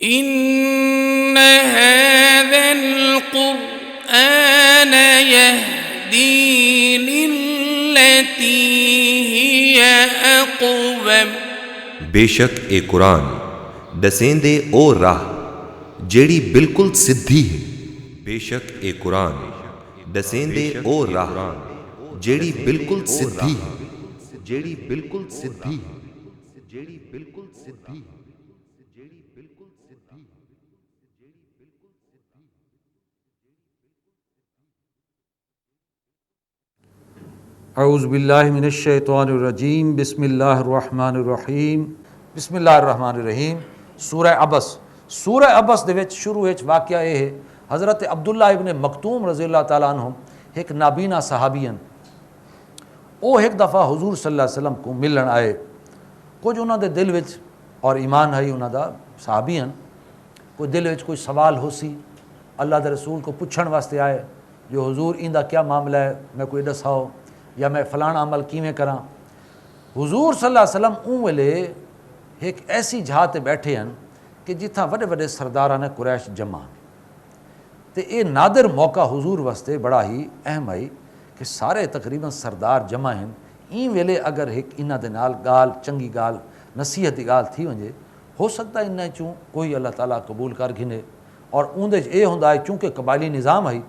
إن هذا القرآن يهدي للتي هي أقوم بے شک اے قرآن دسیندے او راہ جیڑی بالکل سدھی ہے. بے شک اے قرآن دسیندے او راہ جیڑی بالکل سدھی ہے. جیڑی بالکل سدھی ہے. جیڑی بالکل سدھی ہے. اعوذ باللہ من الشیطان الرجیم. بسم اللہ الرحمن الرحیم. بسم اللہ الرحمن الرحیم. سورہ عبس. سورہ عبس دے وچ شروع وچ واقعہ یہ ہے حضرت عبداللہ ابن مکتوم رضی اللہ تعالیٰ عنہ ایک نابینا صحابی ہیں. وہ ایک دفعہ حضور صلی اللہ علیہ وسلم کو ملن آئے. کچھ انہوں دے دل وچ اور ایمان ہے انہوں دا صحابی ہیں کوئی دل وچ کوئی سوال ہو سی اللہ دے رسول کو پوچھن واسطے آئے جو حضور ایندا کیا معاملہ ہے میں کوئی دساؤ یا میں فلانا عمل کیویں کراں. حضور صلی اللہ علیہ وسلم اون ویلے ایک ایسی جہاں تے بیٹھے ہیں کہ جتھاں وڈے وڈے سرداراں نے قریش جمع تے اے نادر موقع حضور واسطے بڑا ہی اہم ہے کہ سارے تقریباً سردار جمع ہیں. این ویلے اگر ایک انہاں دے نال گال چنگی گال نصیحت دی گال تھی ونجے ہو سکتا انہاں چوں کوئی اللہ تعالیٰ قبول کر گھنے. اور اون دے اے ہوندا ہے چونکہ قبائلی نظام ہے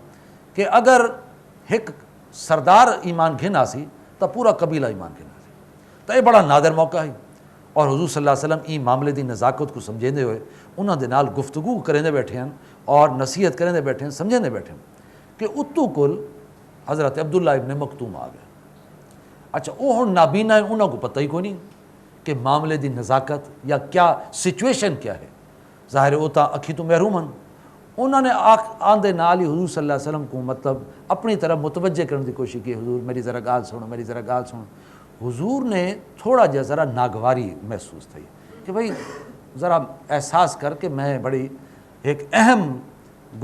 کہ اگر ایک سردار ایمان گھنا سی تو پورا قبیلہ ایمان گھنا سی. تو یہ بڑا نادر موقع ہے. اور حضور صلی اللہ علیہ وسلم این معاملے دی نزاکت کو سمجھیندے ہوئے انہاں دے نال گفتگو کریندے بیٹھے ہیں اور نصیحت کریندے بیٹھے ہیں سمجھیندے بیٹھے ہیں کہ اتو کل حضرت عبداللہ ابن مکتوم آ گئے. اچھا وہ ہن نابینا ہے انہوں کو پتہ ہی کوئی نہیں کہ معاملے دی نزاکت یا کیا سچویشن کیا ہے. ظاہر وہ تو اکھی تو محروم ہیں. انہوں نے آندے نال ہی حضور صلی اللہ علیہ وسلم کو مطلب اپنی طرف متوجہ کرنے کی کوشش کی. حضور میری ذرا گال سنو میری ذرا گال سنو. حضور نے تھوڑا جا ذرا ناگواری محسوس تھی کہ بھئی ذرا احساس کر کے میں بڑی ایک اہم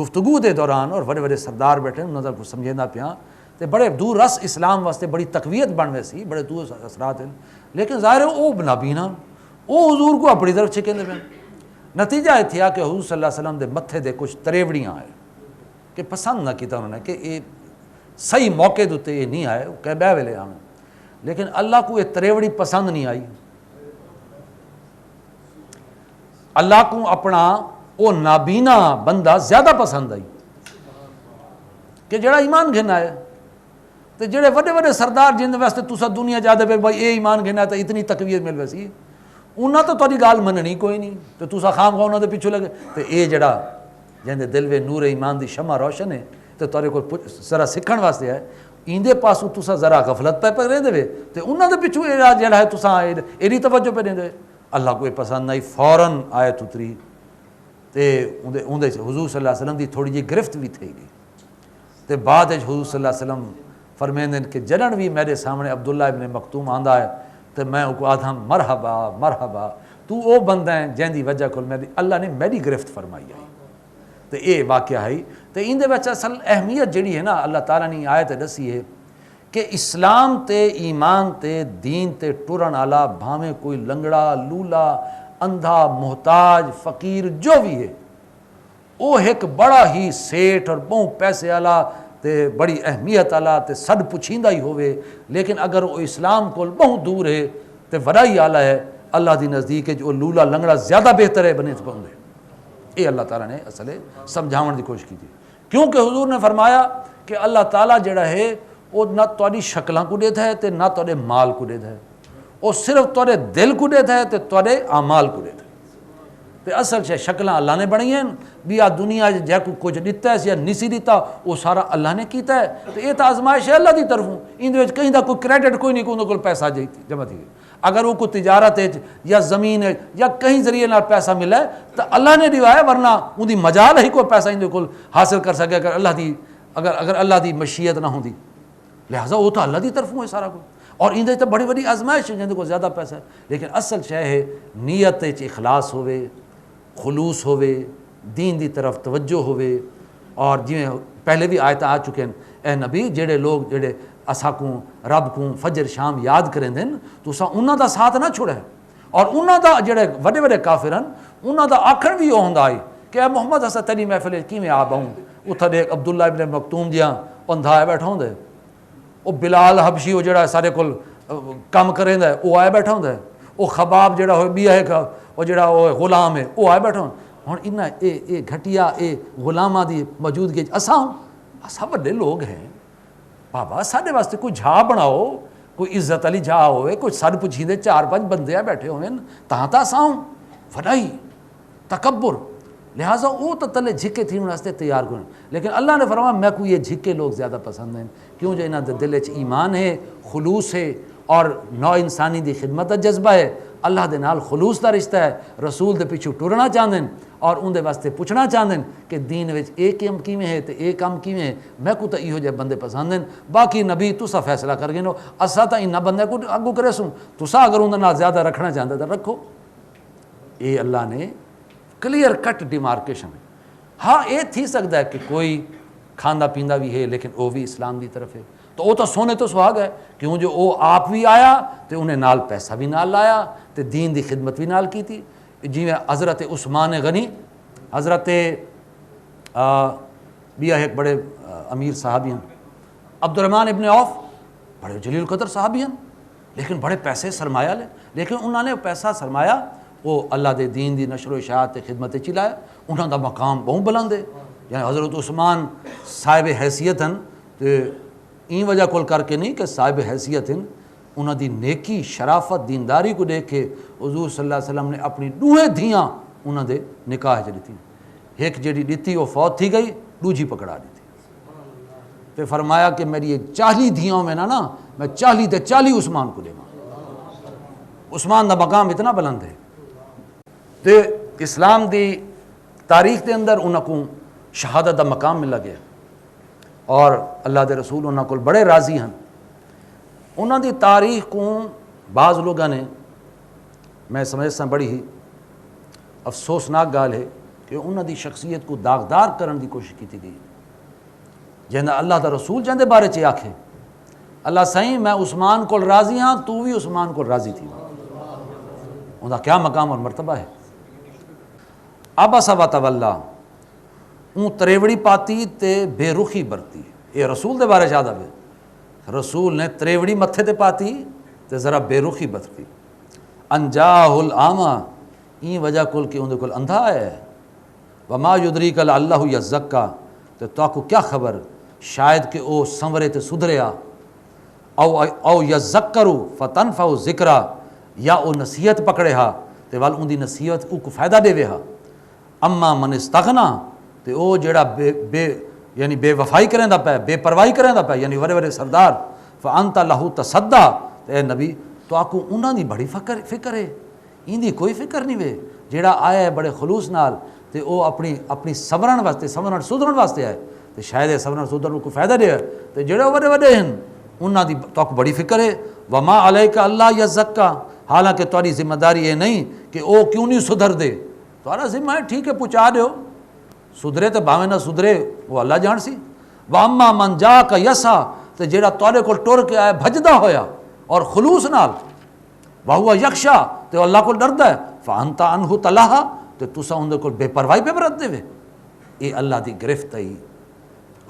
گفتگو دے دوران اور بڑے بڑے سردار بیٹھے انہوں کو سمجھینا پیا تو بڑے دور رس اسلام واسطے بڑی تقویت بن ویسی بڑے دور اثرات ہیں. لیکن ظاہر ہے وہ نابینا وہ حضور کو اپنی طرف چھکیندے پہ. نتیجہ یہ تھیا کہ حضور صلی اللہ علیہ وسلم دے متھے دے کچھ تریوڑیاں آئے کہ پسند نہ کیتا انہوں نے کہ یہ صحیح موقع دوتے یہ نہیں آئے وہ کہہ بے ویلے آئے. لیکن اللہ کو یہ تریوڑی پسند نہیں آئی. اللہ کو اپنا وہ نابینا بندہ زیادہ پسند آئی کہ جڑا ایمان گھنا ہے تو جڑے وڈے وڈے سردار جن واسطے تسا دنیا جا دے بھائی اے ایمان گھنا ہے تو اتنی تقویت مل ویسی انہاں تو تاری گال مننی کوئی نہیں تو تسا خام خواہ انہوں دے پیچھے لگے. تو اے جڑا جن دے دل وے نور ایمان دی شمع روشن ہے تو تارے کو ذرا سکھن واسطے ہے ایندے پاسوں تسا ذرا غفلت پہ رہ دے تو انہوں دے پیچھے جڑا ہے تسا ایری توجہ پہ دے دے. اللہ کو یہ پسند نہیں. فوراً آیت اتری تے اندے حضور صلی اللہ علیہ وسلم دی تھوڑی جی گرفت بھی تھی گئی. تے بعد حضور صلی اللہ علیہ وسلم فرمیندے کہ جنن بھی میرے سامنے عبداللہ ابن مکتوم آندا ہے تو میں ان کو آدھا مرحبا مرحبا تو او بندہ ہیں جن دی وجہ کو اللہ نے میری گرفت فرمائی ہے. تو یہ واقعہ ہے. تو ان دے وچ اصل اہمیت جڑی ہے نا اللہ تعالیٰ نے آیت دسی ہے کہ اسلام تے ایمان تے دین تے ٹرن والا بھاویں کوئی لنگڑا لولا اندھا محتاج فقیر جو بھی ہے وہ ایک بڑا ہی سیٹھ اور بہت پیسے والا تے بڑی اہمیت والا تے سد پچھیندا ہی ہوئے لیکن اگر وہ اسلام کو بہت دور ہے تے وڈائی والا ہے اللہ دی نزدیک جو لولا لنگڑا زیادہ بہتر ہے بنے پاؤں. یہ اللہ تعالیٰ نے اصل سمجھاؤن دی کوشش کی تھی کیونکہ حضور نے فرمایا کہ اللہ تعالیٰ جڑا ہے وہ نہ تاری شکلاں کو دیتا ہے تے نہ تارے مال کو دیتا ہے. وہ صرف تارے دل کو دیتا ہے تے تارے اعمال کو دیتا ہے. تے اصل شکلاں اللہ نے بنائی ہیں بھی آ دنیا جے کو کچھ دیتا ہے یا نسی دیتا وہ سارا اللہ نے کیتا ہے. تو یہ تو آزمائش ہے اللہ دی طرفوں. ان دے وچ کہیں دا کوئی کریڈٹ کوئی نہیں کوئی کول پیسہ جمع تھی اگر وہ کوئی تجارت ہے یا زمین ہے یا کہیں ذریعے نال پیسہ ملا ہے تو اللہ نے دیوا ہے ورنہ ان دی مجال ہی کوئی پیسہ ان دے کول حاصل کر سکے اگر اللہ دی مشیت نہ ہوندی. لہٰذا وہ تو اللہ دی طرفوں ہے سارا کچھ. اور ان دے تو بڑی بڑی آزمائش ہے جن کو زیادہ پیسہ ہے. لیکن اصل شے ہے نیت وچ اخلاص ہوئے خلوص ہوئے دین دی طرف توجہ ہوئے. اور جویں پہلے بھی آیت آ چکے ہیں اے نبی جڑے لوگ جڑے اساں کو رب کو فجر شام یاد کریں دن تو اساں انہاں دا ساتھ نہ چھوڑے اور انہاں دا جڑے وڈے وڈے کافر ہیں انہاں دا آکھن بھی ہوندا ہے کہ اے محمد اسا تیری محفل کیویں آ باؤں اتھا دیکھ عبداللہ ابن مکتوم جیاں اندھا بیٹھا ہوندے وہ بلال حبشی وہ جڑا سارے کول کام کریندا ہے وہ آئے بیٹھا ہوندا ہے وہ خباب جڑا ہوئے بیا ہے وہ جڑا وہ غلام ہے وہ آئے بیٹھا ہوں ہن انہاں اے گھٹیا اے غلاماں دی موجودگی اساں وڈے لوگ ہیں بابا ساڈے واسطے کوئی جھا بناؤ کوئی عزت والی جھا ہوئے کوئی سر پوچھیندے 4-5 بندے بیٹھے ہوئے تاں اساں وڈائی تکبر لہٰذا وہ تو تلے جھکے تھی واسطے تیار کریں لیکن اللہ نے فرمایا میں کو یہ جھکے لوگ زیادہ پسند ہیں کیوں جو انہاں دے دل وچ ایمان ہے خلوص ہے اور نو انسانی دی خدمت دا جذبہ ہے اللہ دے نال خلوص دا رشتہ ہے رسول دے پیچھے ٹرنا چاہندے اور ان دے واسطے پوچھنا چاہندے کہ دین وچ اے کم کیویں ہے تے اے کام کیویں ہے میں کو تو ایہو جے بندے پسند ہیں باقی نبی تسا فیصلہ کر گئے نو اسا تا انہاں بندے کو اگو کرے سوں تسا اگر ان نال زیادہ رکھنا چاہندے تے رکھو اے اللہ نے کلیئر کٹ ڈیمارکیشن ہے ہاں یہ تھی سکتا ہے کہ کوئی کھانا پیندا بھی ہے لیکن وہ بھی اسلام دی طرف ہے تو وہ تو سونے تو سہاگ ہے کیوں جو وہ آپ بھی آیا تو انہیں نال پیسہ بھی نال لایا تو دین دی خدمت بھی نال کی تھی جی میں حضرت عثمان غنی حضرت بیا ایک بڑے امیر صحابی ہیں عبد الرحمن ابن عوف بڑے جلیل القدر صحابی ہیں لیکن بڑے پیسے سرمایہ لے لیکن انہوں نے پیسہ سرمایہ وہ اللہ دے دین دی نشر و اشاعت تے خدمت چلایا انہاں دا مقام بہت بلند ہے یعنی حضرت عثمان صاحب حیثیت ہیں تو این وجہ کول کر کے نہیں کہ صاحب حیثیت ہیں انہاں دی نیکی شرافت دینداری کو دیکھ کے حضور صلی اللہ علیہ وسلم نے اپنی دوہے دھیاں انہاں دے نکاح چ دتی ایک جڑی دتی وہ فوت تھی گئی دوجی پکڑا دی تے فرمایا کہ میری یہ 40 دھیاں میں نا میں 40 تے 40 عثمان کو دیواں عثمان دا مقام اتنا بلند ہے تے اسلام دی تاریخ دے اندر انہاں کو شہادت دا مقام ملا گیا اور اللہ دے رسول انہاں کو بڑے راضی ہیں انہاں دی تاریخ کو بعض لوگوں نے میں سمجھتا بڑی ہی افسوسناک گال ہے کہ انہاں دی شخصیت کو داغدار کرن دی کوشش کی گئی جہاں اللہ دا رسول جہاں دے بارے چ آکھے اللہ سائیں میں عثمان کو راضی ہاں تو بھی عثمان کو راضی تھی انہاں کیا مقام اور مرتبہ ہے ابس و تولا اون تریوڑی پاتی تے بے رخی برتی یہ رسول دے بارے زیادہ بے رسول نے تریوڑی متھے تے پاتی تے ذرا بے رخی برتی انجاہ العامہ این وجہ کل کہ اندھے کل اندھا ہے وما یدریک اللہ یزکا تو کو کیا خبر شاید کہ او سنورے تے سدھریا او یذکرو فتنفع ذکرہ یا او نصیحت پکڑے ہا تے وال ان دی نصیحت او کو فائدہ دے وے ہا اما من استغنا تے او جڑا یعنی بے وفائی کریں دا پہ بے پرواہی کریں دا پہ یعنی وڑے سردار فانت لہو تصدی تے اے نبی تو آکو انہاں دی بڑی فکر ہے ان دی کوئی فکر نہیں وے جڑا آیا ہے بڑے خلوص نال تے او اپنی سمرن واسطے سمرن سدھرن واسطے آئے تے شاید سمرن سدھرن کو فائدہ دے تے جڑے وڑے ہیں انہاں دی تو آکو بڑی فکر ہے وما علیک اللہ یزکا حالانکہ تہاڈی ذمہ داری یہ نہیں کہ او کیوں نہیں سدھر دے تہاڈا ذمہ ہے ٹھیک ہے پہنچا دیو سدھرے تے بھاویں نہ سدھرے وہ اللہ جان سی واما من جاک یسا تے جڑا تہاڈے کول ٹر کے آیا بھجدا ہویا اور خلوص نال وہو یخشا تے اللہ کو ڈردا ہے فانت عنہ تلہا تے تسا اون دے کول بے پرواہی پہ برت دے وے اے اللہ دی گرفت ہے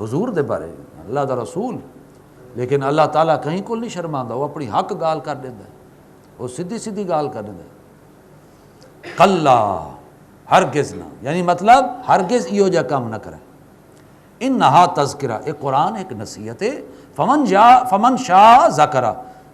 حضور دے بارے اللہ دا رسول لیکن اللہ تعالیٰ کہیں کول نہیں شرماندا وہ اپنی حق گال کر دیندا ہے وہ سیدھی سیدھی گال کر دیندا ہے کلا ہرگز نہ یعنی مطلب ہرگز ایو جا کام نہ کرے انہا تذکرہ اے قرآن ایک نصیحت ہے فمن شاء ذکرہ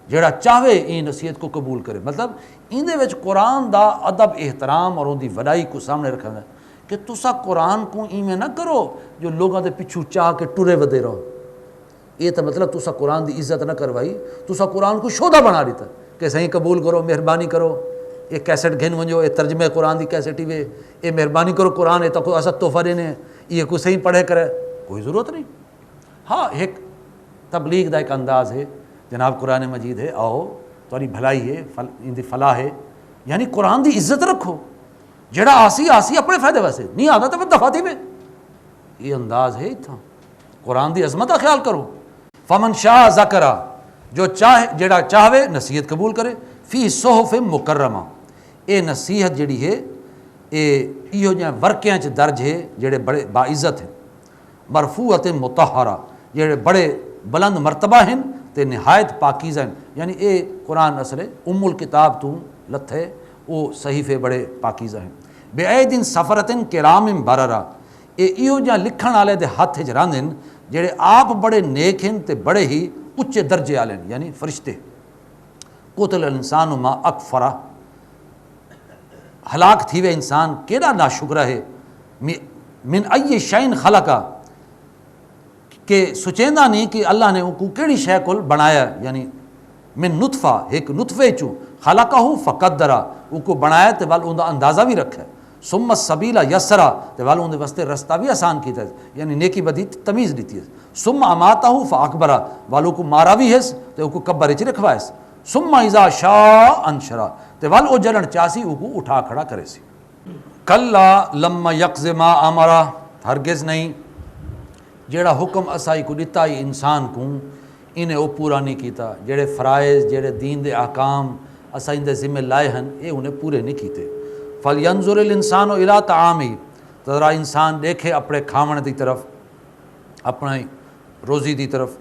جڑا چاہے این نصیحت کو قبول کرے مطلب ان دے وچ قرآن دا ادب احترام اور ان دی وڈائی کو سامنے رکھنا ہے کہ تسا قرآن کو ایویں نہ کرو جو لوگوں دے پچھو چاہ کے ٹرے ودے رہو یہ تو مطلب تسا قرآن دی عزت نہ کروائی تسا قرآن کو شودہ بنا دیتا کہ صحیح قبول کرو مہربانی کرو یہ کیسٹ گھن ونجو یہ ترجمے قرآن دی کیسٹ ہی وے یہ مہربانی کرو قرآن یہ تو کوئی ایسا تحفہ دینے یہ کوئی صحیح پڑھے کرے کوئی ضرورت نہیں ہاں ایک تبلیغ دا ایک انداز ہے جناب قرآن مجید ہے آؤ تاری بھلائی ہے ان دی فلاح ہے یعنی قرآن دی عزت رکھو جڑا آسی اپنے فائدے واسطے نہیں آتا تو پھر دفعہ دی میں یہ انداز ہے اتنا قرآن دی عظمت کا خیال کرو فمن شاء ذکرہ جو چاہے جڑا چاہے نصیحت قبول کرے فی صحف مکرمہ یہ نصیحت جڑی ہے یہ جہاں ورقیاں چ درج ہے جڑے بڑے باعزت ہیں، مرفوعت مطہرہ جڑے بڑے بلند مرتبہ ہیں تے نہایت پاکیزہ ہیں، یعنی اے قرآن اصل ام الکتاب تو لتھے وہ صحیفے بڑے پاکیزہ ہیں، بے عیدن سفرتن کرام بررا، یہ جہاں لکھن والے دے ہاتھ چ رہندے جڑے آپ بڑے نیک ہیں تے بڑے ہی اچے درجے والے ہیں، یعنی فرشتے۔ قتل الانسان ما اکفرہ، ہلاک تھی وے انسان کیڑا ناشکرہ ہے، من ای شین خلقہ، کہ سچیندہ نہیں کہ اللہ نے کو کیڑی شے کول بنایا، یعنی من نطفہ ایک نطفے چوں خلقہ فقدرہ، کو بنایا تے ول اوندا اندازہ بھی رکھا ہے، ثم السبیل یسرا تے ول اون دے واسطے رستہ بھی آسان کیتا ہے، یعنی نیکی بدی تمیز دیتی ہے، ثم اماتہ فاکبرہ والو کو مارا بھی ہے تے کو قبر وچ رکھوایا ہے، ثم اذا شاء انشرا تے ول او جلن چاسی کو اٹھا کھڑا کرے سی۔ کلا لما یقض ما امرا، ہرگز نہیں جیڑا حکم اسائی کو دتا ہی انسان کو انہیں وہ پورا نہیں کیتا، جڑے فرائض جڑے دین دے احکام اسائی دے ذمہ لائے ہیں اے انہیں پورے نہیں کیتے۔ فَلْيَنْظُرِ الْإِنسَانُ إِلَىٰ طَعَامِهِ، تو ذرا انسان دیکھے اپنے کھاون دی طرف، اپنی روزی دی طرف،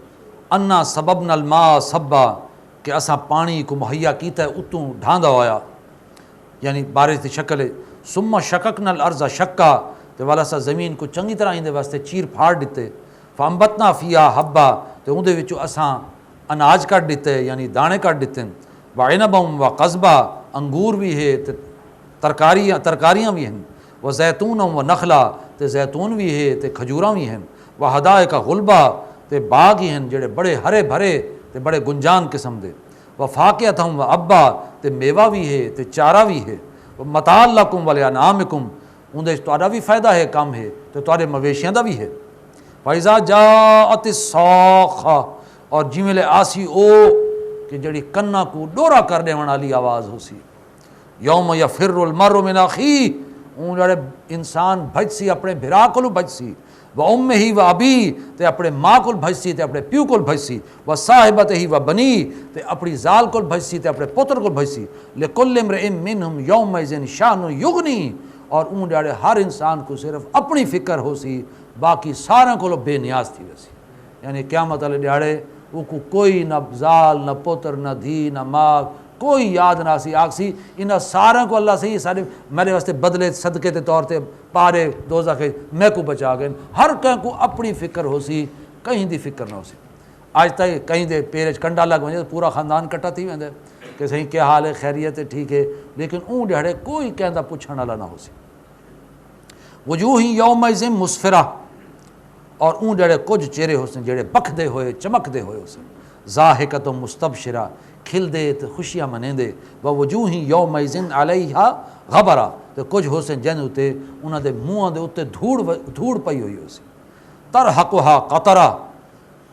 اَنَّا سَبَبْنَا الْمَاءَ صَبًّا، کہ اساں پانی کو مہیا کیتا ہے اتوں ڈھاندا ہویا، یعنی بارش دی شکل ہے، ثُمَّ شَقَقْنَا الْأَرْضَ شَقًّا، تے والا سا زمین کو چنگی طرح اندے واسطے چیر پھاڑ دیتے، فَأَنبَتْنَا فِيهَا حَبًّا، تے اندے وچوں اساں اناج کٹ دیتے یعنی دانے کٹ دیتے، وَعِنَبًا وَقَضْبًا، انگور بھی ہے تے ترکاریاں بھی ہیں، وَزَيْتُونًا وَنَخْلًا، تے زیتون بھی ہے تے کھجوراں بھی ہیں، وَحَدَائِقَ غُلْبًا، تے باغ ہی ہیں جڑے بڑے ہرے بھرے تے بڑے گنجان قسم دے، وَفَاكِهَةً وَأَبًّا، تے میوہ بھی ہے تے چارہ بھی ہے، وَمَتَاعًا لَكُمْ وَلِأَنْعَامِكُمْ، اندے تہاڈا بھی فائدہ ہے کم ہے تے تہاڈے مویشیاں دا بھی ہے۔ فَإِذَا جَاءَتِ الصَّاخَّةُ، اور جویں لے آسی او کہ جڑی کنا کو ڈورا کر دیون والی آواز ہو سی، یوم یفر المرء من اخیہ، اون جڑے انسان بھج سی اپنے بھرا کولو بھج سی، و امہ و ابی، تے اپنے ماں کول بھج سی تے اپنے پیو کول بھج سی، و صاحبتہ و بنی، تے اپنی زال کول بھج سی تے اپنے پتر کول بھج سی، لکل امرئ منہم یومئذ شأن یغنی، اور اون جڑے ہر انسان کو صرف اپنی فکر ہو سی، باقی سارے کولو بے نیاز تھی ویسی، یعنی قیامت والے دیہاڑے وہ کو کوئی نہ زال نہ پتر نہ دھی نہ ماں کوئی یاد نہ سی آکسی، انہاں سارے کو اللہ سے سارے میرے واسطے بدلے صدقے تے طور تے پارے دوزخ میں کو بچا گئے، ہر کہیں کو اپنی فکر ہو سی، کہیں دی فکر نہ ہو سی۔ آج تک کہیں دے پیرے کنڈا لگ وجے پورا خاندان کٹا تھی ویندے کہ صحیح کیا حال ہے، خیریت ہے، ٹھیک ہے، لیکن اون دیہاڑے کوئی کہندا پوچھن والا نہ ہو سی۔ وجوہ یومئذ مسفرہ، اور اون جڑے کچھ چہرے ہو سن جڑے بکھدے ہوئے چمکدے ہوئے ہو سن، ضاحکۃ مستبشرہ، کھل دے تے خوشیاں منیں دے، ووجوہ یومئذ علیہا غبرہ، تے کچھ ہو سن جن اتے انہاں دے منہاں دے اتے دھوڑ پئی ہوئی ہو سی، ترحقھا قطرہ،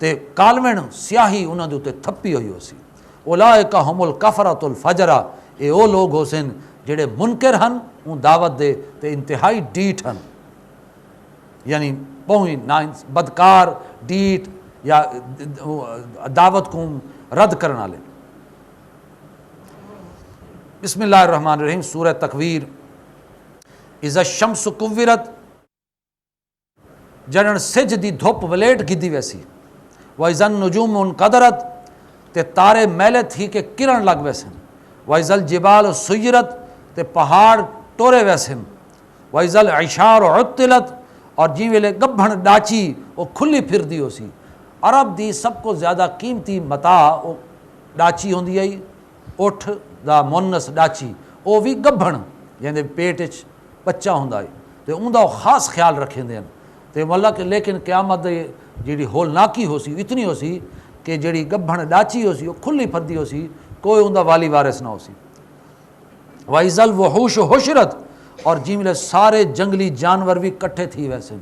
تے کالوین سیاہی انہاں دے اتے تھپی ہوئی ہو سی، اولئک ھم الکفرۃ الفجرہ، اے او لوگ ہو سن جڑے منکر ہن اون دعوت دے تے انتہائی ڈیٹ ہن، یعنی پوئی بدکار ڈیٹ یا دعوت کو رد کرنا لے۔ بسم اللہ الرحمن الرحیم، سورہ تکویر۔ اذا الشمس کورت، جنن سج دی دھوپ ولیٹ گدی ویسی، واذا النجوم انقدرت، تے تارے میلے تھی کہ کرن لگ ویسن، واذا الجبال سیرت، تے پہاڑ ٹورے ویسن، واذا العشار عطلت، اور جی ویلے گبھن ڈاچی وہ کھلی پھر دی ہو سی۔ عرب دی سب کو زیادہ قیمتی متاع وہ ڈاچی ہوندی آئی، اٹھ دا مونس ڈاچی، وہ بھی گبھن یعنی پیٹ وچ بچہ ہوندا ہے تے اوندا خاص خیال رکھیں دے، تے واللہ کہ لیکن قیامت جیڑی ہولناکی ہو سی اتنی ہو سی کہ جیڑی گبھن ڈاچی ہو سی وہ کھلی پھردی ہو سی، کوئی اوندا والی وارث نہ ہو سی۔ وَإِذَا الْوُحُوشُ حُشِرَتْ، اور جی ملے سارے جنگلی جانور بھی کٹھے تھی ویسن،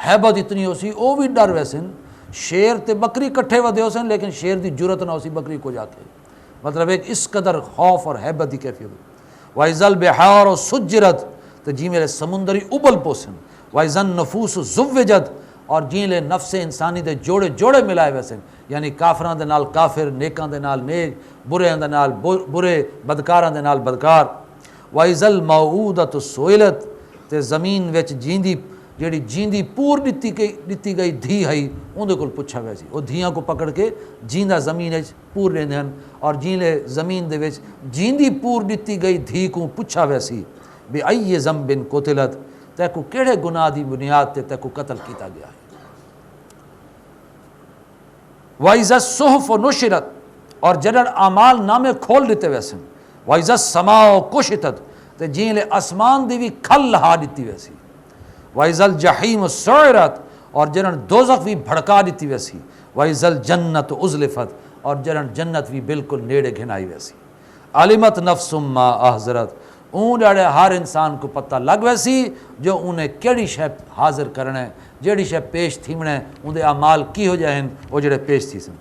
حیبت اتنی ہو سی وہ بھی ڈر ویسن، شیر تے بکری کٹھے ودے ہو سن لیکن شیر دی جرت نہ ہو سی بکری کو جا کے، مطلب ایک اس قدر خوف اور حیبت دی کیفیت۔ وَإِذَا الْبِحَارُ سُجِّرَتْ، تو جی میرے سمندری ابل پوسن، وَإِذَا النُّفُوسُ زُوِّجَتْ، اور جی لے نفس انسانی دے جوڑے جوڑے ملائے ویسن، یعنی کافراں دے نال کافر، نیکاں دے نال نیک، برے دے نال برے، بدکاراں دے نال بدکار۔ وَإِذَا الْمَوْعُودَةُ سُئِلَتْ تے زمین وچ جیندی جیڑی جیندی پور دتی گئی دھی ہے اندے کول پچھا ویا سی، وہ دھیاں کو پکڑ کے جیندا زمین وچ پور لیندے ہن، اور جیلے زمین دے وچ جیندی پور دتی گئی دھی کو پچھا ویا سی بِأَيِّ ذَنبٍ قُتِلَتْ تے کو کیڑے گناہ دی بنیاد تے کو قتل کیتا گیا ہے۔ وَإِذَا الصُّحُفُ نُشِرَتْ اور جدڑ اعمال نامے کھول دیتے ویسے، وَإِذَا السَّمَاءُ كُشِطَتْ تے جیلے آسمان دی بھی کھل لہا دیتی ویسی، وَإِذَا الْجَحِيمُ سُعِرَتْ اور جنن دوزخ بھی بھڑکا دیتی ویسی، وَإِذَا الْجَنَّةُ أُزْلِفَتْ اور جنن جنت بھی بالکل نیڑے گھنائی ویسی، عَلِمَتْ نَفْسٌ مَا أَحْضَرَتْ اون ڈاڑے ہر انسان کو پتہ لگ ویسی جو انہیں کیڑی شے حاضر کرنا ہے، جیڑی شے پیش تھیمنا ہے، اندے اعمال کی ہو جائیں وہ جڑے پیش تھی سن۔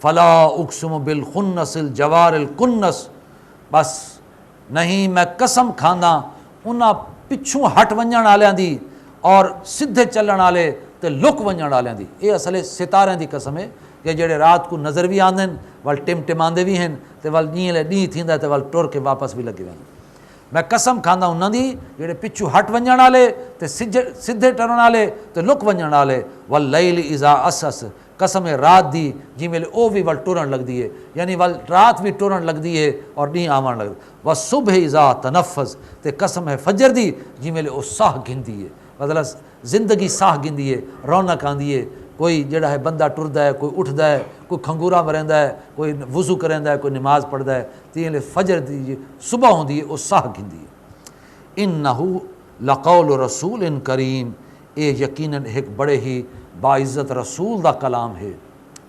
فلا اقسم بالخنس الجوار الکنس بس نہیں میں قسم کھانا انہاں پچھوں ہٹ ونجن والیاں دی اور سدھے چلن والے تے لک ونجن والیاں دی، یہ اصل ستارے دی قسم ہے کہ جڑے رات کو نظر بھی آندے ول ٹمٹماندے بھی ہیں تے ول ڈی تھیندا تے ول ٹر کے واپس بھی لگے وین۔ میں قسم کھانا انہاں دی جڑے پچھوں ہٹ ونجن والے تے سدھے ٹرن والے تے لک ونجن والے، واللیل اذا اسس قسم ہے رات دی جی ویلے او بھی ول ٹرن لگ دی ہے، یعنی ول رات بھی ٹرن لگ دی ہے اور ڈی آون لگ دی، والصبح اذا تنفس تے قسم ہے فجر دی جی ویلے او ساہ گھندی ہے، مطلب زندگی ساہ گھندی ہے، رونق آندی ہے، کوئی جڑا ہے بندہ ٹردا ہے، کوئی اٹھدا ہے، کوئی کھنگورا مریندا ہے، کوئی وضو کریندا ہے، کوئی نماز پڑھدا ہے، تے فجر دی صبح ہوندی ہے او ساہ گھندی ہے۔ انہو لقول رسول کریم اے یقیناً ایک بڑے ہی باعزت رسول دا کلام ہے،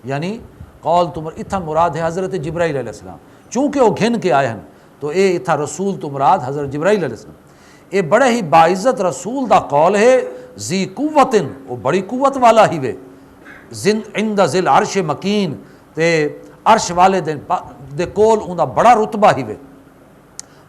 یعنی قول تمر اتھا مراد ہے حضرت جبرائیل علیہ السلام، چونکہ وہ گھن کے آئے ہیں تو اے اتھا رسول تو مراد حضرت جبرائیل علیہ السلام، اے بڑے ہی باعزت رسول دا قول ہے، ذی قوتن وہ بڑی قوت والا ہی وے، عند ذی العرش مکین تے عرش والے دے کول اوندا بڑا رتبہ ہی وے،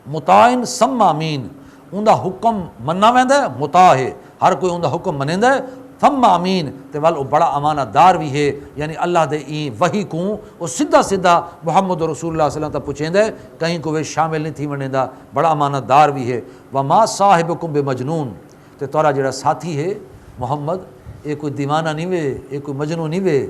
مطاعن ثم امین اوندا حکم مننا ویندا ہے، مطاع ہے ہر کوئی اوندا حکم منیندا ہے، ثم امین تے ول او بڑا امانت دار بھی ہے، یعنی اللہ دے این وحی کو او سیدھا سیدھا محمد رسول اللہ صلی اللہ علیہ وسلم تک پہنچیندا ہے، کہیں کوئی شامل نہیں تھی ونیندا، بڑا امانت دار بھی ہے۔ وما صاحبکم بمجنون تے تورا جڑا ساتھی ہے محمد اے کوئی دیوانہ نہیں وے، اے کوئی مجنون نہیں وے،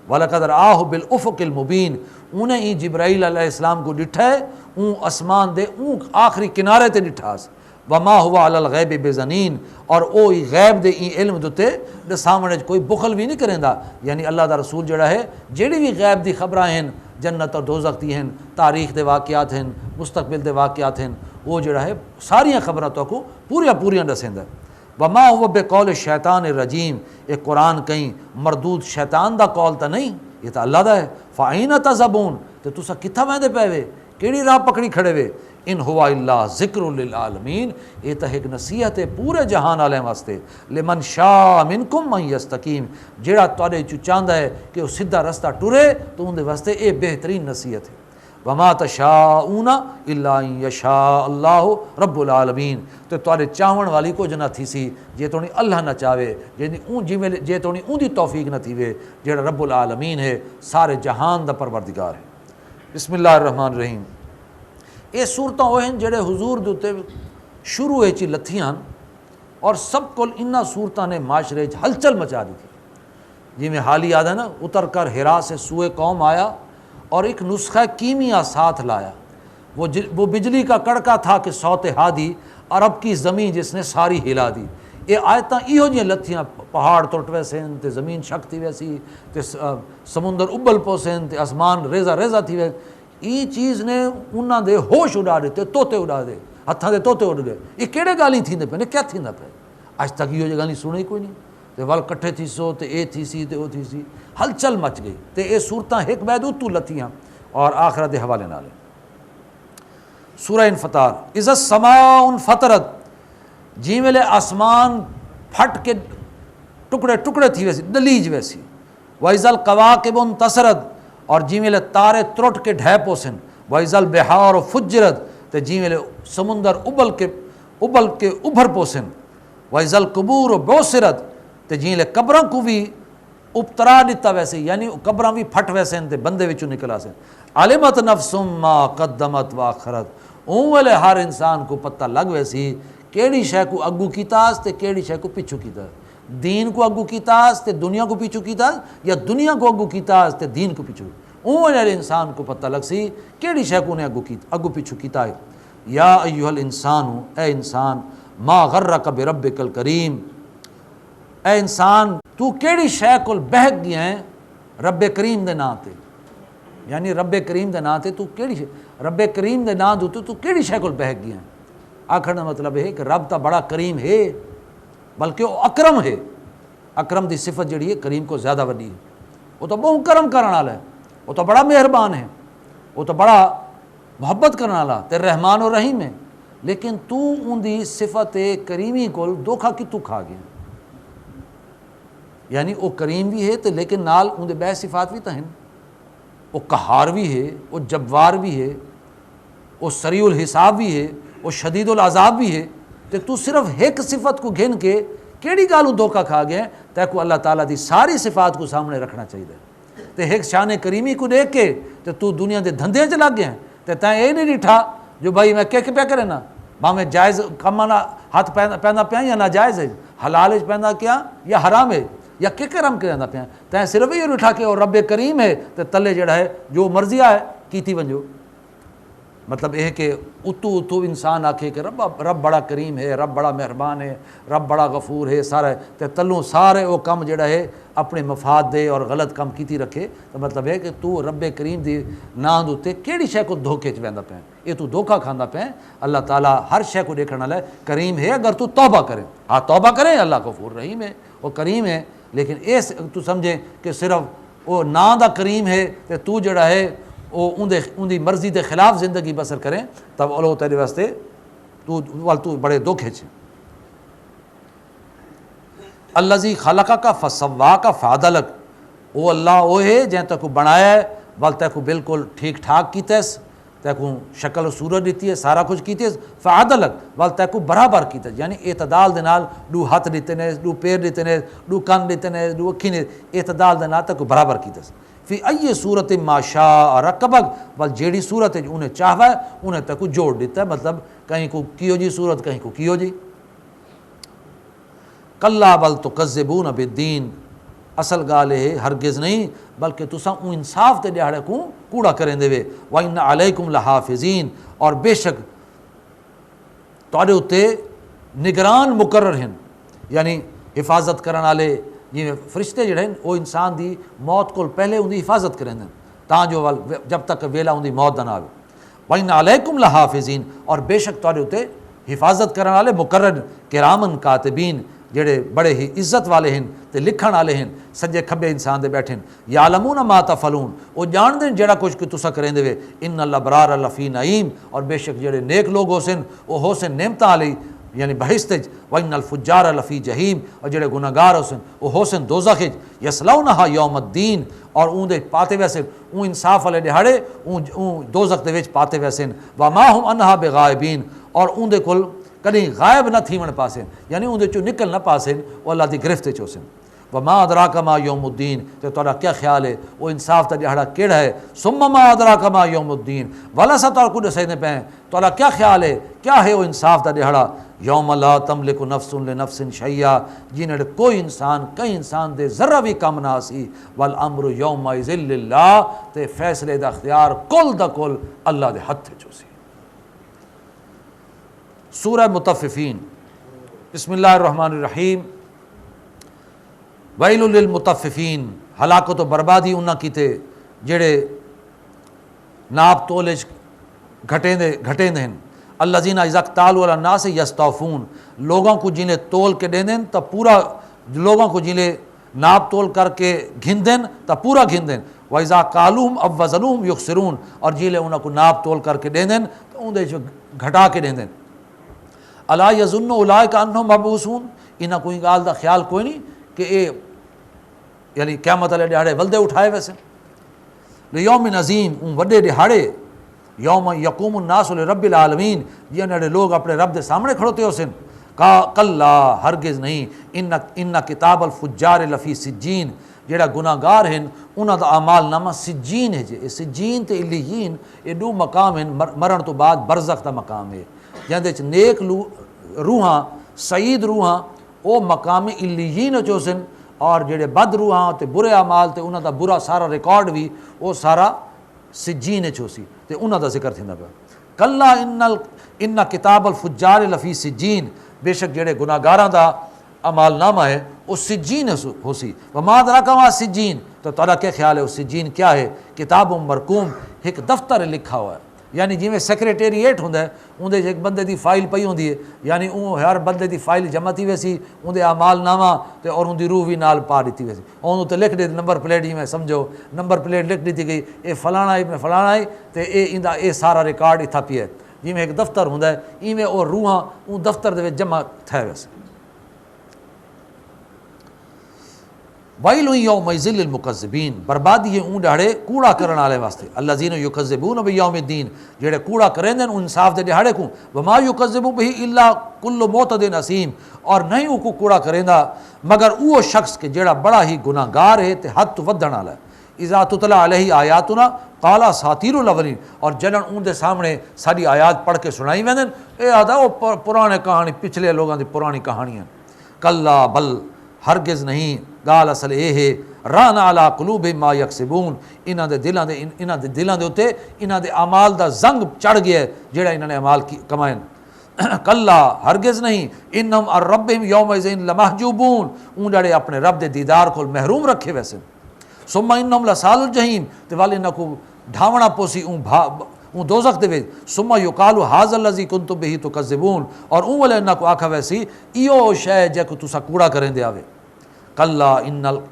وَلَقَدْ رَآهُ بِالْأُفُقِ الْمُبِينِ انہیں ہی جبرائیل علیہ السلام کو ڈٹھا ہے اون آسمان دے اون آخری کنارے تے ڈٹھاس، وما ہوا علی الغیب بزنین اور او غیب دے این علم دوتے دے سامنے کوئی بخل بھی نہیں کریندا، یعنی اللہ دا رسول جڑا ہے جیڑی بھی غیب دی خبراں ہیں جنت اور دوزخ دی ہیں، تاریخ دے واقعات ہیں، مستقبل دے واقعات ہیں، وہ جڑا ہے ساریاں خبراں تو کو پوریاں دسیندا ہے۔ وما هو بقول شیطان الرجیم یہ قرآن کہیں مردود شیطان دا قول تا نہیں، یہ تا اللہ دا ہے۔ فَأَيْنَ تَذْهَبُونَ تو تسا کتھا ویندے پے وے، کیڑی راہ پکڑی کھڑے وے؟ ان ہوا الا ذکر للعالمین یہ تا ایک نصیحت ہے پورے جہان والے واسطے، لمن شاء منکم من یستقیم جیڑا تواڈے چ چاہندا ہے کہ وہ سیدھا رستہ ٹرے تو اون دے واسطے اے بہترین نصیحت ہے۔ وما تشاءون الا ان یشاء اللہ رب العالمین تو تواڈے چاہون والی کچھ نہ تھی سی جے تو اللہ نہ چاہے، جے تو اون دی توفیق نہ تھی وے جیڑا رب العالمین ہے، سارے جہان دا پروردگار ہے۔ بسم اللہ الرحمن الرحیم۔ یہ صورتاں وہ ہیں جڑے حضور دوتے شروع چی لتھیاں اور سب کو انہاں صورتاں نے معاشرے ہلچل مچا دی تھی، جی میں حال ہی یاد ہے نا، اتر کر ہرا سے سوئے قوم آیا اور ایک نسخہ کیمیا ساتھ لایا، وہ بجلی کا کڑکا تھا کہ صوت ہادی عرب کی زمین جس نے ساری ہلا دی۔ یہ آیتاں ایہو جی لتھیاں، پہاڑ ٹوٹ ویسے تے زمین شک تھی ویسی تے سمندر ابل پوسین تے آسمان ریزہ ریزہ تھی ویسے، ای چیز نے انہاں دے ہوش اڑا دیتے، توتے اڑا دے، ہتھاں دے توتے اڑ گئے، یہ کیڑے گالیاں تھیندے پے نے، کیا تھیندا پے؟ اج تک یہ گالی سنی کوئی نہیں، تے ول کٹھے تھی سو تے اے تھی سی تے او تھی سی، ہلچل مچ گئی تے اے صورتاں ایک بعد اتو لتھیاں اور آخرت دے حوالے نال۔ سورہ انفطار، اذا السماء انفطرت جی ویلے آسمان پھٹ کے ٹکڑے ٹکڑے تھی ویسی دلیج ویسی، وَإِذَا الْكَوَاكِبُ انتَثَرَتْ اور جی ویلے تارے ترٹ کے ڈھے پوسن، وَإِذَا الْبِحَارُ فُجِّرَتْ تے جی ویلے سمندر ابل کے ابھر پوسن، وَإِذَا الْقُبُورُ بُعْثِرَتْ تے جی ویلے قبراں کو بھی ابترا دیتا ویسے، یعنی قبراں بھی پھٹ ویسے تے بندے وچوں نکلا سے، عَلِمَتْ نَفْسٌ مَا قَدَّمَتْ وَأَخَّرَتْ اون ویلے ہر انسان کو پتہ لگ ویسی کیڑی شے کو اگو کیتا تے کیڑی شے کو پیچھو کیتا، دین کو اگو کیتا تے دنیا کو پیچھو کیتا، یا دنیا کو اگو کیتا تے دین کو پیچھو، اون ویلے انسان کو پتہ لگ سی کیڑی شے کو نے اگو پیچھو کیتا ہے۔ یا ایھا الانسان، اے انسان، ما غرک بربک الکریم، اے انسان تو کیڑی شے کول بہک گیا ہے رب کریم دے نام تے، یعنی رب کریم دے نام تے تو کیڑی شے، رب کریم دے نام دے تو کیڑی شے کول بہک گیا ہے۔ آکھن دا مطلب ہے کہ رب تا بڑا کریم ہے، بلکہ وہ اکرم ہے۔ اکرم دی صفت جڑی ہے کریم کو زیادہ وڈی ہے، وہ تو بہت کرم کرن والا ہے، وہ تو بڑا مہربان ہے، وہ تو بڑا محبت کرن والا تے رحمان و رحیم ہے، لیکن تو ان دی صفت کریمی کول دھوکھا کی تو کھا گیا، یعنی وہ کریم بھی ہے تے لیکن نال ان دے بے صفات بھی تو ہیں، وہ قہار بھی ہے، وہ جبار بھی ہے، وہ سریع الحساب بھی ہے، وہ شدید العذاب بھی ہے، تے تو صرف ایک صفت کو گھن کے کیڑی گالوں دھوکا کھا گیا تے کو اللہ تعالیٰ دی ساری صفات کو سامنے رکھنا چاہیے، تے ایک شان کریمی کو دیکھ کے تے تو دنیا دے دھندے چ لگ گیا تے تاں اے نہیں ڈٹھا جو بھائی میں کہ پیا کرے نا میں جائز کم ہاتھ پہندا پیا یا ناجائز ہے، حلال پہندا کیا یا حرام ہے یا کہ کرم کرندا پیا، تیں صرف یہ ڈٹھا کے اور رب کریم ہے تے تلے جڑا ہے جو مرضی ہے کیتی ونجو۔ مطلب یہ ہے کہ اتو انسان آکھے کہ رب بڑا کریم ہے، رب بڑا مہربان ہے، رب بڑا غفور ہے، سارا تے تلوں سارے وہ کم جڑا ہے اپنے مفاد دے اور غلط کم کیتی رکھے، تو مطلب ہے کہ تو رب کریم دی نام دے کیڑی شے کو دھوکے چ ویندا پیا، یہ تو دھوکا کھاندا پیا۔ اللہ تعالیٰ ہر شے کو دیکھنے والا ہے، کریم ہے اگر تو توبہ کرے، ہاں توبہ کرے اللہ غفور رحیم ہے، وہ کریم ہے، لیکن اس تو سمجھے کہ صرف وہ نام دا کریم ہے تے تو جڑا ہے وہ ان دی مرضی دے خلاف زندگی بسر کریں، تب اللہ تیرے واسطے تو بڑے دکھ چ۔ الذی خلقک فسواک فعدلک، وہ اللہ وہ ہے جن تے کو بنایا ہے ول تے کو بالکل ٹھیک ٹھاک کیتا ہے، تے کو شکل و صورت دیتی ہے، سارا کچھ کیتے ہے، فعدلک ول تے کو برابر کیتا ہے، یعنی اعتدال دے نال دو ہاتھ دیتے نے، دو پیر دیتے نے، دو کان دیتے نے، دو اکھی نے، اعتدال دے نال تے کو برابر کیتا ہے۔ فی ای صورت ما شاء رکبک، ول جیڑی صورت ہے انہیں چاہوا ہے انہیں تے کو جوڑ دیتا ہے، مطلب کہیں کو کیو جی صورت کہیں کو کیو جی۔ کلا بل تکذبون بالدین، اصل گال ہے ہرگز نہیں بلکہ تساں اون انصاف تے دیہڑے کو کوڑا کریں دے وے، وَإِنَّ عَلَيْكُمْ لَحَافِظِينَ، اور بے شک تواڈے اُتے نگران مقرر ہیں، یعنی حفاظت کرن والے جی فرشتے جڑے ہیں وہ انسان دی موت کو پہلے ان دی حفاظت کریں دیں تاں جو جب تک ویلا ان دی موت نہ آوے۔ وَإِنَّ عَلَيْكُمْ لَحَافِظِينَ، اور بے شک تواڈے اُتے حفاظت کرن والے مقرر کرامن کاتبین جڑے بڑے ہی عزت والے ہیں تے لکھن والے ہیں، سجے کھبے انسان دے بیٹھے ہیں، یعلمون ما تفعلون، وہ جان دیں جڑا کچھ کہ تساں کریں دے، ان الابرار لفی نعیم، اور بے شک جڑے نیک لوگ ہو سن وہ ہو سن نعمتاں علی یعنی بہشت، وَإِنَّ الْفُجَّارَ لَفِي جَحِيمٍ، اور جڑے گناہگار ہو سن وہ ہو سن دوزخ، یصلونها یوم الدین، اور اون دے پاتے ویسے اون انصاف والے دہاڑے اون دوزخ دے وچ پاتے ویسے، وما هم عنها بغائبین، اور اون دے کول کدیں غائب نہ تھیون پاسے، یعنی اون دے چوں نکل نہ پاسے، وہ اللہ دی گرفت وچ ہوسن۔ وما ادراک ما یوم الدین، تو تہاڈا کیا خیال ہے وہ انصاف دا دہاڑا کیڑا ہے؟ ثم ما ادراک ما یوم الدین، والا ستار کو دسینے پے تہاڈا کیا خیال ہے کیا ہے وہ انصاف دا دہاڑا؟ یوم لا تملک نفس لنفس شیئا، جنہاں کوئی انسان کئی انسان دے ذرہ بھی کم نہ سی، والامر یومئذ للہ، تے فیصلے دا اختیار کل دا کل اللہ دے ہتھ وچ سی۔ سورہ مطففین، بسم اللہ الرحمن الرحیم۔ ویل للمطففین، ہلاکت و بربادی انہاں کیتے جڑے ناپ تولج گھٹیں ہیں، الذین اذا اکتالوا علی الناس یستوفون، لوگوں کو جنہیں تول کے دیں دیں تو پورا، لوگوں کو جنہیں ناپ تول کر کے گھن دیں تو پورا گھن دیں، وَإِذَا قَالُوهُمْ أَوْ وَزَنُوهُمْ يُخْسِرُونَ، اور جنہیں انہوں کو ناپ تول کر کے دیں دیں تو انہیں گھٹا کے دیں دیں۔ الا یظن اولئک انہم مبعوثون، انہاں کوئی گال دا خیال کوئی نہیں کہ اے یعنی قیامت والے دہاڑے ولدے اٹھائے ویسے، لیوم عظیم، ان وڈے دہاڑے، یوم یقوم الناس لرب العالمین، جنہاں لوگ اپنے رب دے سامنے کھڑوتے ہو سن، کلا ہرگز نہیں، ان کتاب الفجار لفی سجین، جڑا گناہگار ہیں انہاں دا اعمال نامہ سجین ہے جے سجین تے علیین یہ دو مقام ہیں مرن تو بعد برزخ دا مقام ہے جہاں چ نیک روحاں سعید روحاں او مقام علیین چوسن اور جڑے بد روحاں تے برے اعمال تے انہاں دا برا سارا ریکارڈ بھی وہ سارا سجین چوسی تے انہاں دا ذکر تھیندا پیا کلا ان کتاب الفجار لفی سجین بے شک جڑے گناہگاراں دا اعمال نامہ ہے وہ سجین ہو سی وما ادراک ما سجین تو تہاڈا کیا خیال ہے وہ سجین کیا ہے کتاب مرقوم ایک دفتر لکھا ہوا ہے یعنی جی میں سیکریٹریٹ ہوندا ہے اندر ایک بندے دی فائل پئی ہوندی ہے یعنی ہر بندے دی فائل جمع تھی ویسی اندر اعمال نامہ تے اور اندی روح بھی نال پا دیتی ویسی اون تے لکھ دے نمبر پلیٹ جی میں سمجھو نمبر پلیٹ لکھ دیتی گئی اے فلانا ابن فلانا ہے تے اے ایندا اے سارا ریکارڈ اتھا پیا ہے جی میں ایک دفتر ہوندا ہے ایویں اور روحاں اون دفتر دے وچ جمع تھے ویسے ویل یوم ذل المکذبین بربادی ہے اون ڈاڑے کوڑا کرن والے واسطے الذین یکذبون بیوم الدین جڑے کوڑا کریں انصاف دے ڈاڑے کو وما یکذب به الا کل معتد اثیم اور نہیں او کو کوڑا کریندا مگر وہ شخص کہ جڑا بڑا ہی گناہگار ہے تے حد تو ودھن والا ہے اذا تتلا علیہ آیاتنا قال اساطیر الاولین اور جنن اون دے سامنے ساری آیات پڑھ کے سنائی ویندن اے آدا او پرانے کہانی پچھلے لوگاں دی پرانی کہانیاں کلا بل ہرگز نہیں گال اصل یہ ہے ران علی قلوب ما یکسبون انہاں دے دلاں دے اوتے انہاں دے اعمال دا زنگ چڑھ گیا ہے جڑا انہاں نے اعمال کمائے کلا ہرگز نہیں انہم الربہم یومئذ لمحجوبون اون جڑے اپنے رب دے دیدار کول محروم رکھے ویسے ثم انہم لصال الجحیم تے والے انہاں کو ڈھاونا پوسی اون دوزخ دے وچ ثم یقال ھذا الذی کنتم به تکذبون اور اون والے انہاں کو آکھا ویسی ایو شے جے کو تسا کوڑا کریں دے آوے کلا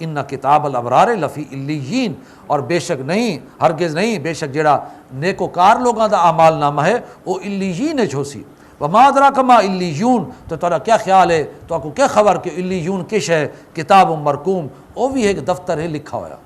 ان کتاب الابرار لفی علیین اور بے شک نہیں ہرگز نہیں بے شک جڑا نیکوکار لوگاں دا اعمال نامہ ہے وہ علیین وچ ہوسی وما ادراک ما علیون تو تہاڈا کیا خیال ہے تو آپ کو کیا خبر کہ علیون کش ہے کتاب مرقوم وہ بھی ایک دفتر ہے لکھا ہوا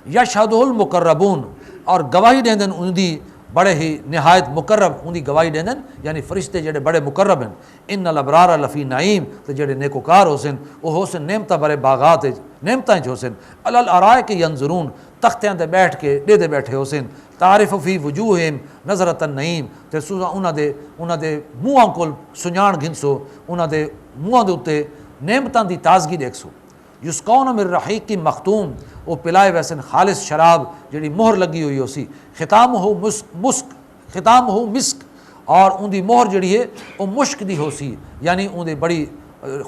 یشہدہ المقربون اور گواہی دیندن ان دی بڑے ہی نہایت مقرب ان دی گواہی دیندن یعنی فرشتے جڑے بڑے مقرب ہیں ان الابرار لفی نعیم تو جڑے نیکوکار ہوسن وہ ہوسن نعمتاں بڑے باغات نعمتاں ہوسن علی الارائک ینظرون تختیاں تے بیٹھ کے دے بیٹھے ہوسن تعرف فی وجوہہم نظرۃ النعیم تے سوزا انہاں دے منہاں کول سنجان گھنسو انہاں دے منہاں دے اوتے نعمتاں دی تازگی دیکھسو یسقون من رحیق مختوم وہ پلائے ویسن خالص شراب جڑی مہر لگی ہوئی ہوسی ختام ہو مسک اور ان دی مہر جڑی ہے وہ مشک دی ہوسی یعنی ان دی بڑی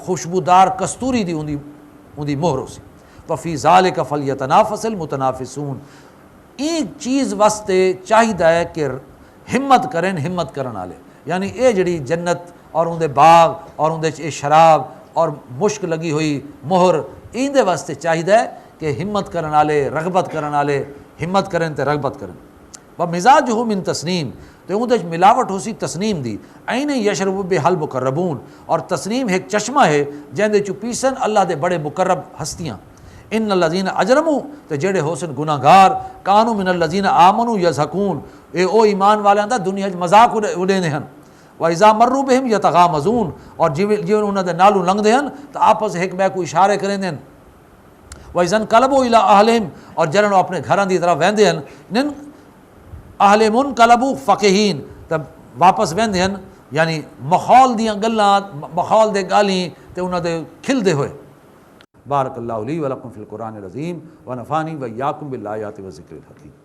خوشبودار کستوری دی ان دی مہر ہوسی وفی ذالک فلیتنافس المتنافسون ایک چیز واسطے چاہیے ہے کہ ہمت کرن والے یعنی اے جڑی جنت اور ان دے باغ اور ان دے شراب اور مشک لگی ہوئی مہر این دے واسطے چاہیے کہ ہمت کرن والے رغبت کرن والے ہمت کرن تے رغبت کرن ومزاجہ من تسنیم تو اون دے ملاوٹ ہو سی تسنیم دی عین یشرب بہ المقربون اور تسنیم ایک چشمہ ہے جہندے چ پیسن اللہ دے بڑے مقرب ہستیاں ان الذین اجرموا تے جڑے ہوسن گناہگار کانوا من الذین آمنوا یضحکون اے او ایمان والیاں دا دنیا وچ مذاق اڑیندے ہن وَإِذَا مَرُّوا بِهِمْ يَتَغَامَزُونَ اور جیویں انہاں دے نالوں لنگدے ہن تو آپس ایک بے کو اشارے کریندے ہن وَإِذَا انقلبوا إِلَىٰ أَهْلِهِمْ اور جنوں اپنے گھراں دی طرف ویندے ہن نن اہل منقلبوا فقیہین تے واپس ویندے ہن یعنی مخول دیاں گلاں مخول دے گالی تے انہاں دے کھلدے ہوئے بارک اللہ لی ولکم فی القرآن العظیم ونفعنی وإیاکم بالآیات والذکر الحکیم